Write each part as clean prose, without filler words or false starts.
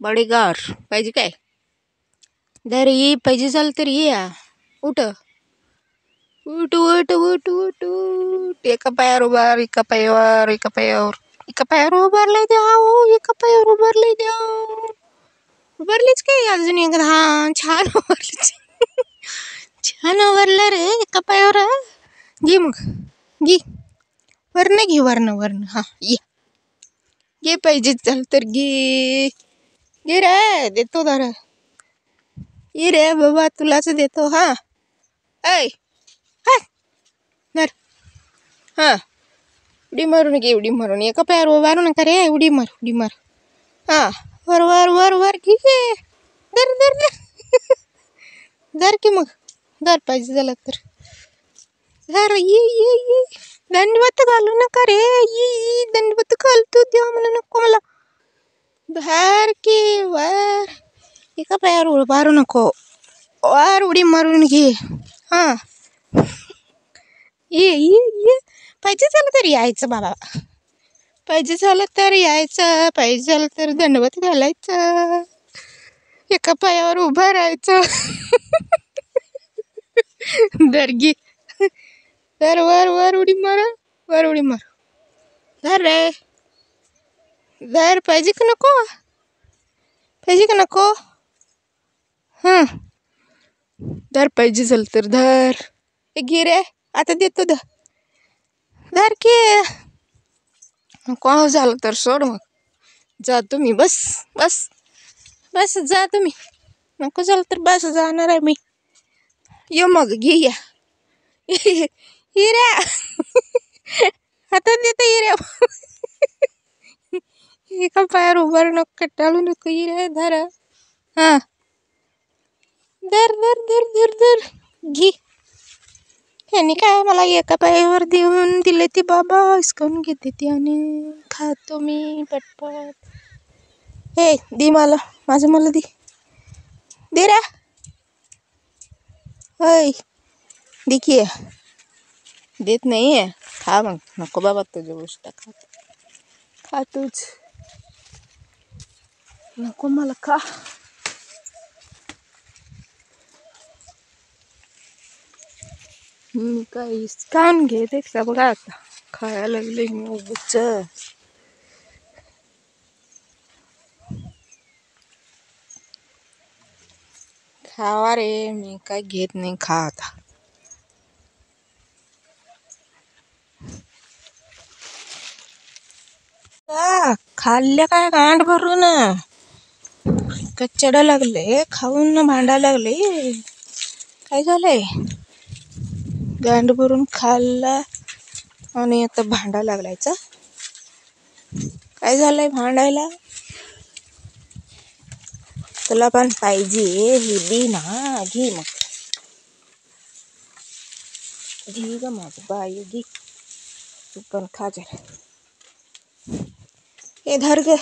बडेगार पाहिजे काय? दर ये पाहिजे झालं तर ये. उठ उठ उठ उठ उठ उठ. एका पायावर उभार, एका पायावर, एका पायावर, एका पायावर उभारलंय द्या. एका पायावर उभारलंय द्या. उभारलीच काय अजून एकदा? हा, छान उभारलीच. छान उभारलं रे एका पायावर. घे मग घे, वरण घे, वरण. हा ये, घे पाहिजे चल तर घे. घे रे, देतो जरा. ये रे बाबा, तुलाच देतो. हा ऐ हा धर. हा, उडी मारून घे, उडी मारून. एका पायावर उभारू नका रे, उडी मार, उडी मार. हा, वर वर वर वर घे. धर धर धर. धर की मग, धर पाहिजे झालं तर. धर, ये. दंडवत घालू नका रे. ये दंडवत घालतो देव म्हणून नको मला. धर की वर. एका पायावर उभारू नको, वर उडी मारून घे. हा, ये. पाहिजे झालं तर यायचं बाबा. पाहिजे झालं तर यायचं, पाहिजे झालं तर दंडवत घालायचं, एका पायावर उभं राहायचं. धर घे, धर, वर उडी मार, वर उडी मार. धर रे, धर. पाहिजे का नको? पाहिजे का नको? हां, धर पाहिजे झालं तर धर. हे घे रे, आता देतो. धर की. नको झालं तर सोड मग. जा तुम्ही, बस जा तुम्ही. नको झालं तर बस, जाणार आहे मी. ये मग घे या. हिऱ्या हातात देतो हिऱ्या. एका पायावर उभारू नको, कटाळू नको. हिऱ्या धर. हा, धर घे. ह्यानी काय मला एका पायावर देऊन दिले ती बाबा, हिसकावून घेते ती आणि खातो मी पटपट. हे दे मला, माझं मला दे रा. होय, दे की. देत नाही आहे, खा मग. नको बाबा तुझ्या गोष्ट, खा तूच. नको मला, खा. मी काय हिसकावून घेते का बघा आता. खायला लागले मी उगच. खावा रे, मी काय घेत नाही, खा आता. खाल्ल्या काय गांड भरून? कच्चडा लागले खाऊन, भांडायला लागले. काय झालंय? गांड भरून खाल्ला आणि आता भांडा लागलायचा. काय झालंय भांडायला? तुला पण पाहिजे हे दे ना, घे मग. घे ग माझं बाई, घे. तू पण खा जरा. हे धर ग,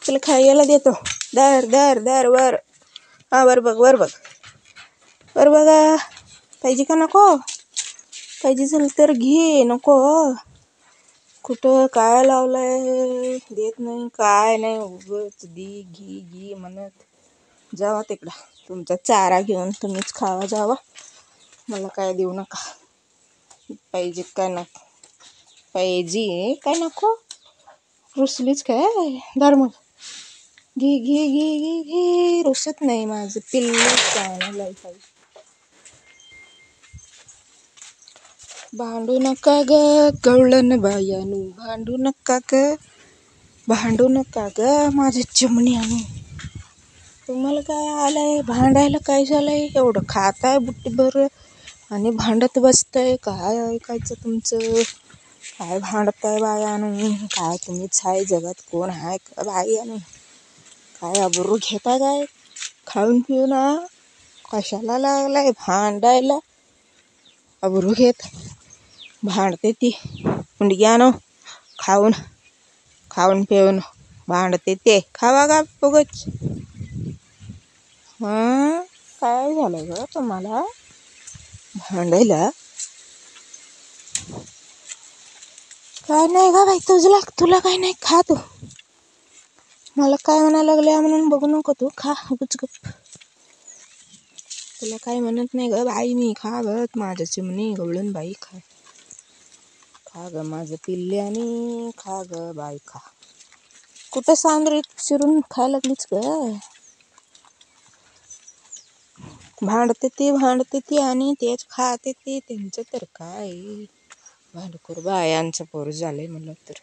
तुला खायला देतो. धर वर. हा, वर बघ. वर बघा. पाहिजे का नको? पाहिजे झालं तर घे. नको कुठं काय लावलंय, देत नाही काय नाही, उगच घे म्हणत. जावा तिकडं, तुमचा चारा घेऊन तुम्हीच खावा जावा. मला काय देऊ नका. पाहिजे काय नको, पाहिजे काय नको. रुसलीच काय? धर मग, घे. रुसत नाही माझं पिल्लू. चांगलं पाहिजे. भांडू नका ग गवळण बायानू, भांडू नका ग माझ्या चिमण्यानू. तुम्हाला काय आलंय भांडायला? काय झालंय? एवढं खाताय बुट्टीभर आणि भांडत बसतंय. काय ऐकायचं तुमचं? काय भांडताय बायानू? काय तुम्हीच आहे जगात? कोण आहे का बायानू? काय अबरू घेता काय? खाऊन पिऊन कशाला लागलाय भांडायला? अबरू घेत भांडते ती मुंडग्यानं. खाऊन पिऊन भांडते ते. खावा का उगाच. काय झालं ग तुम्हाला भांडायला? काय नाही का बाई तुला काय नाही, खा तू. मला काय म्हणायला लागले म्हणून बघू नको तू, खा गुपचूप. तुला काय म्हणत नाही ग बाई, मी खा ग माझ्या चिमणी गवळण बाई, खा खा ग माझं पिल्ल्यानी, खा ग बाई खा. कुठं सांद्रीत शिरून खायला लागलीच ग. भांडते ती आणि तेच खाते ते, त्यांचं तर काय भांडखोर बायांचं पोर झालंय म्हणलं तर.